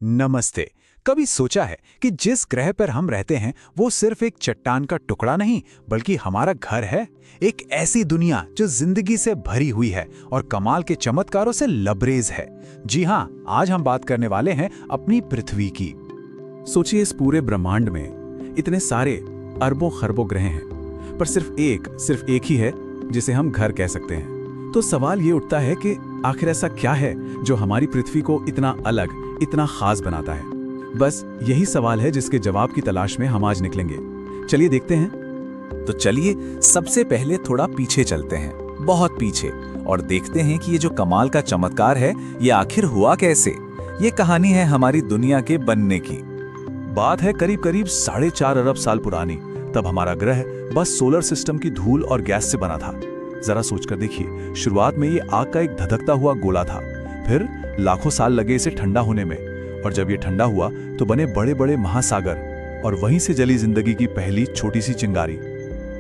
नमस्ते। कभी सोचा है कि जिस ग्रह पर हम रहते हैं वो सिर्फ एक चट्टान का टुकड़ा नहीं बल्कि हमारा घर है। एक ऐसी दुनिया जो जिंदगी से भरी हुई है और कमाल के चमत्कारों से लबरेज है। जी हाँ, आज हम बात करने वाले हैं अपनी पृथ्वी की। सोचिए, इस पूरे ब्रह्मांड में इतने सारे अरबों खरबों ग्रह हैं, पर सिर्फ एक ही है जिसे हम घर कह सकते हैं। तो सवाल ये उठता है कि आखिर ऐसा क्या है जो हमारी पृथ्वी को इतना अलग, इतना खास बनाता है। बस यही सवाल है जिसके जवाब की तलाश में हम आज निकलेंगे। चलिए देखते हैं। तो चलिए सबसे पहले थोड़ा पीछे चलते हैं, बहुत पीछे, और देखते हैं कि ये जो कमाल का चमत्कार है ये आखिर हुआ कैसे। ये कहानी है हमारी दुनिया के बनने की। बात है करीब 4.5 अरब साल पुरानी। तब हमारा ग्रह बस सोलर सिस्टम की धूल और गैस से बना था। जरा सोचकर देखिए, शुरुआत में ये आग का एक धधकता हुआ गोला था, फिर लाखों साल लगे इसे ठंडा होने में, और जब ये ठंडा हुआ तो बने बड़े बड़े महासागर, और वहीं से जली जिंदगी की पहली छोटी सी चिंगारी।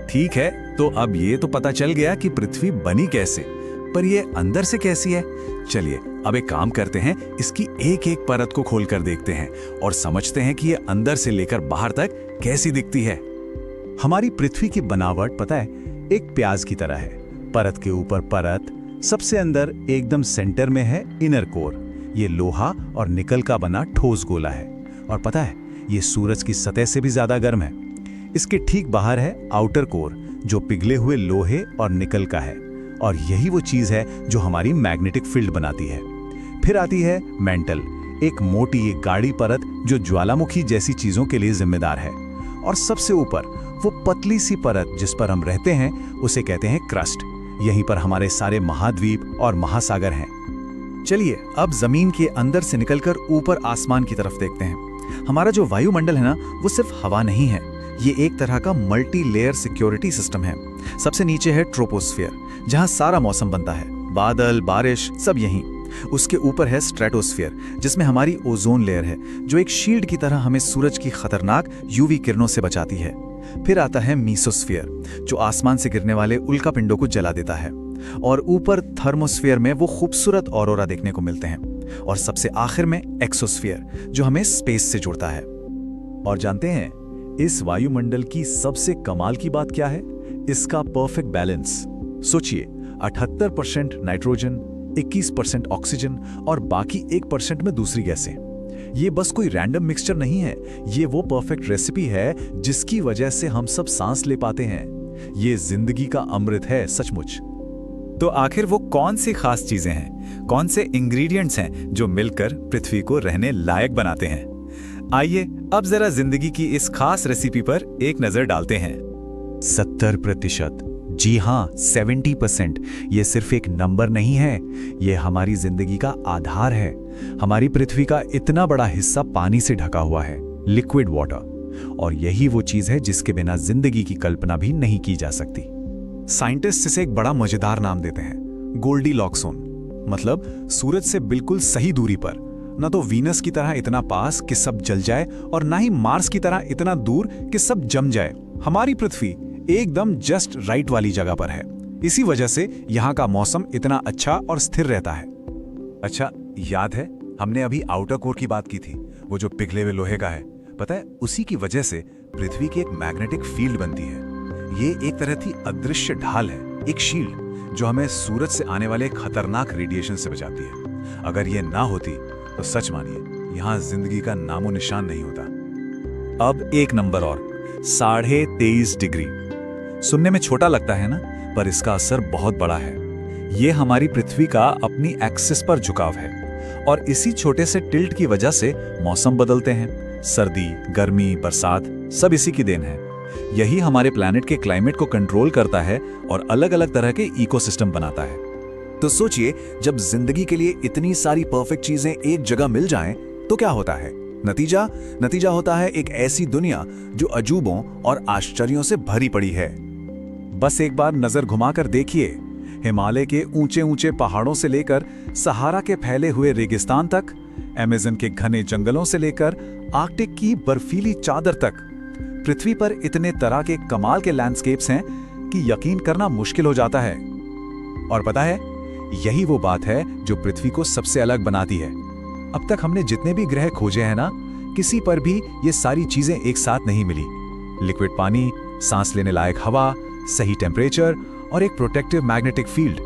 ठीक है, तो अब ये तो पता चल गया कि पृथ्वी बनी कैसे, पर ये अंदर से कैसी है। चलिए अब एक काम करते हैं, इसकी एक एक परत को खोलकर देखते हैं और समझते हैं कि ये अंदर से लेकर बाहर तक कैसी दिखती है। हमारी पृथ्वी की बनावट पता है, एक प्याज की तरह है। परत के ऊपर परत, सबसे अंदर एकदम सेंटर में है इनर कोर। ये लोहा और निकल का बना ठोस गोला है, और पता है ये सूरज की सतह से भी ज्यादा गर्म है। इसके ठीक बाहर है आउटर कोर, जो पिघले हुए लोहे और निकल का है, और यही वो चीज है जो हमारी मैग्नेटिक फील्ड बनाती है। फिर आती है मेंटल, एक मोटी एक गाढ़ी परत जो ज्वालामुखी जैसी चीजों के लिए जिम्मेदार है। और सबसे ऊपर वो पतली सी परत जिस पर हम रहते हैं उसे कहते हैं क्रस्ट। यहीं पर हमारे सारे महाद्वीप और महासागर हैं। चलिए अब जमीन के अंदर से निकलकर ऊपर आसमान की तरफ देखते हैं। हमारा जो वायुमंडल है ना, वो सिर्फ हवा नहीं है, ये एक तरह का मल्टी लेयर सिक्योरिटी सिस्टम है। सबसे नीचे है ट्रोपोस्फियर, जहां सारा मौसम बनता है, बादल, बारिश सब यहीं। उसके ऊपर है स्ट्रेटोस्फियर, जिसमें हमारी ओजोन लेयर है, जो एक शील्ड की तरह हमें सूरज की खतरनाक यूवी किरणों से बचाती है। फिर आता है मीसोस्फियर, जो आसमान से गिरने वाले उल्कापिंडों को जला देता है। और ऊपर थर्मोस्फियर में वो खूबसूरत ऑरोरा देखने को मिलते हैं। और सबसे आखिर में एक्सोस्फियर, जो हमें स्पेस से जोड़ता है। और जानते हैं इस वायुमंडल की सबसे कमाल की बात क्या है? इसका परफेक्ट बैलेंस। सोचिए, 78% नाइट्रोजन, 21% ऑक्सीजन और बाकी 1% में दूसरी गैसें। ये बस कोई रैंडम मिक्सचर नहीं है, ये वो परफेक्ट रेसिपी है जिसकी वजह से हम सब सांस ले पाते हैं। ये जिंदगी का अमृत है सचमुच। तो आखिर वो कौन सी खास चीजें हैं, कौन से इंग्रेडिएंट्स हैं जो मिलकर पृथ्वी को रहने लायक बनाते हैं? आइए अब जरा जिंदगी की इस खास रेसिपी पर एक नजर डालते हैं। 70%, जी हाँ 70%। ये सिर्फ एक नंबर नहीं है, ये हमारी जिंदगी का आधार है। हमारी पृथ्वी का इतना बड़ा हिस्सा पानी से ढका हुआ है, लिक्विड वाटर, और यही वो चीज है जिसके बिना जिंदगी की कल्पना भी नहीं की जा सकती। साइंटिस्ट इसे एक बड़ा मजेदार नाम देते हैं, गोल्डीलॉक्स जोन। मतलब सूरज से बिल्कुल सही दूरी पर, न तो वीनस की तरह इतना पास कि सब जल जाए और ना ही मार्स की तरह इतना दूर कि सब जम जाए। हमारी पृथ्वी एकदम जस्ट राइट वाली जगह पर है। इसी वजह से यहाँ का मौसम इतना अच्छा और स्थिर रहता है। अच्छा, याद है हमने अभी आउटर कोर की बात की थी, वो जो पिघले हुए लोहे का है। पता है उसी की वजह से पृथ्वी की एक मैग्नेटिक फील्ड बनती है। ये एक तरह की अदृश्य ढाल है, एक शील्ड जो हमें सूरज से आने वाले खतरनाक रेडिएशन से बचाती है। अगर ये ना होती तो सच मानिए यहाँ जिंदगी का नामो निशान नहीं होता। अब एक नंबर और, 23.5 डिग्री। सुनने में छोटा लगता है ना, पर इसका असर बहुत बड़ा है। ये हमारी पृथ्वी का अपनी एक्सिस पर झुकाव है, और इसी छोटे से टिल्ट की वजह से मौसम बदलते हैं। सर्दी, गर्मी, बरसात सब इसी की देन है। यही हमारे प्लैनेट के क्लाइमेट को कंट्रोल करता है और अलग अलग तरह के इकोसिस्टम बनाता है। तो सोचिए, जब जिंदगी के लिए इतनी सारी परफेक्ट चीजें एक जगह मिल जाएं, तो क्या होता है? नतीजा होता है एक ऐसी दुनिया जो अजूबों और आश्चर्यों से भरी पड़ी है। बस एक बार नजर घुमाकर देखिए, हिमालय के ऊंचे ऊंचे पहाड़ों से लेकर सहारा के फैले हुए रेगिस्तान तक, अमेज़न के घने जंगलों से लेकर आर्कटिक की बर्फीली चादर तक, पृथ्वी पर इतने तरह के कमाल के लैंडस्केप्स हैं कि यकीन करना मुश्किल हो जाता है। और पता है, यही वो बात है जो पृथ्वी को सबसे अलग बनाती है। अब तक हमने जितने भी ग्रह खोजे हैं ना, किसी पर भी ये सारी चीजें एक साथ नहीं मिली। लिक्विड पानी, सांस लेने लायक हवा, सही टेम्परेचर और एक प्रोटेक्टिव मैग्नेटिक फील्ड।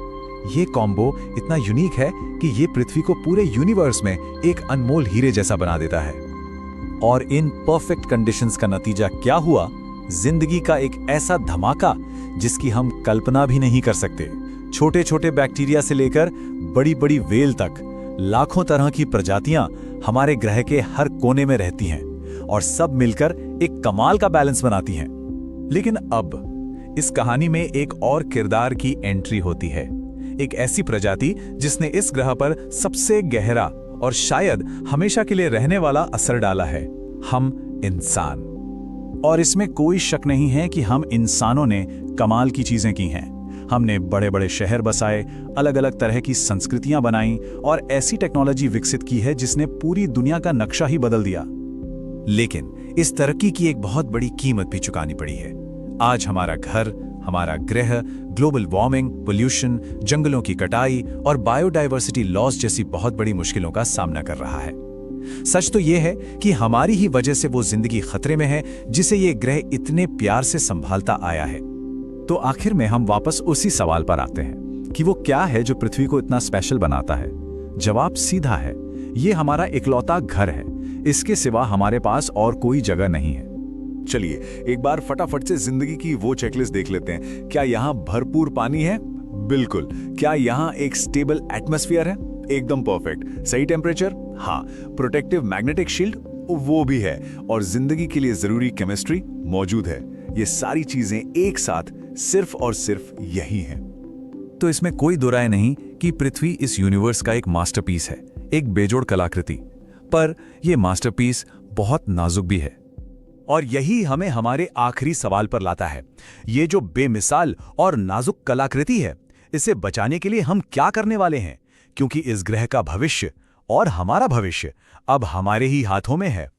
ये कॉम्बो इतना यूनिक है कि ये पृथ्वी को पूरे यूनिवर्स में एक अनमोल हीरे जैसा बना देता है। और इन परफेक्ट कंडीशंस का नतीजा क्या हुआ? जिंदगी का एक ऐसा धमाका जिसकी हम कल्पना भी नहीं कर सकते। छोटे छोटे बैक्टीरिया से लेकर बड़ी बड़ी व्हेल तक लाखों तरह की प्रजातियां हमारे ग्रह के हर कोने में रहती हैं और सब मिलकर एक कमाल का बैलेंस बनाती हैं। लेकिन अब इस कहानी में एक और किरदार की एंट्री होती है, एक ऐसी प्रजाति जिसने इस ग्रह पर सबसे गहरा और शायद हमेशा के लिए रहने वाला असर डाला है, हम इंसान। और इसमें कोई शक नहीं है कि हम इंसानों ने कमाल की चीजें की हैं। हमने बड़े बड़े शहर बसाए, अलग अलग तरह की संस्कृतियां बनाई और ऐसी टेक्नोलॉजी विकसित की है जिसने पूरी दुनिया का नक्शा ही बदल दिया। लेकिन इस तरक्की की एक बहुत बड़ी कीमत भी चुकानी पड़ी है। आज हमारा घर, हमारा ग्रह ग्लोबल वार्मिंग, पोल्यूशन, जंगलों की कटाई और बायोडायवर्सिटी लॉस जैसी बहुत बड़ी मुश्किलों का सामना कर रहा है। सच तो यह है कि हमारी ही वजह से वो जिंदगी खतरे में है जिसे ये ग्रह इतने प्यार से संभालता आया है। तो आखिर में हम वापस उसी सवाल पर आते हैं कि वो क्या है जो पृथ्वी को इतना स्पेशल बनाता है। जवाब सीधा है, ये हमारा इकलौता घर है। इसके सिवा हमारे पास और कोई जगह नहीं है। चलिए एक बार फटाफट से जिंदगी की वो चेकलिस्ट देख लेते हैं। क्या यहाँ भरपूर पानी है? बिल्कुल। क्या यहाँ एक स्टेबल एटमॉस्फेयर है? एकदम परफेक्ट। सही टेम्परेचर? हाँ। Protective magnetic shield? वो भी है। और जिंदगी के लिए जरूरी केमिस्ट्री मौजूद है। ये सारी चीजें एक साथ सिर्फ और सिर्फ यही हैं। तो इसमें कोई दो राय नहीं कि पृथ्वी इस यूनिवर्स का एक मास्टरपीस है, एक बेजोड़ कलाकृति। पर यह मास्टरपीस बहुत नाजुक भी है। और यही हमें हमारे आखिरी सवाल पर लाता है। ये जो बेमिसाल और नाजुक कलाकृति है, इसे बचाने के लिए हम क्या करने वाले हैं? क्योंकि इस ग्रह का भविष्य और हमारा भविष्य अब हमारे ही हाथों में है।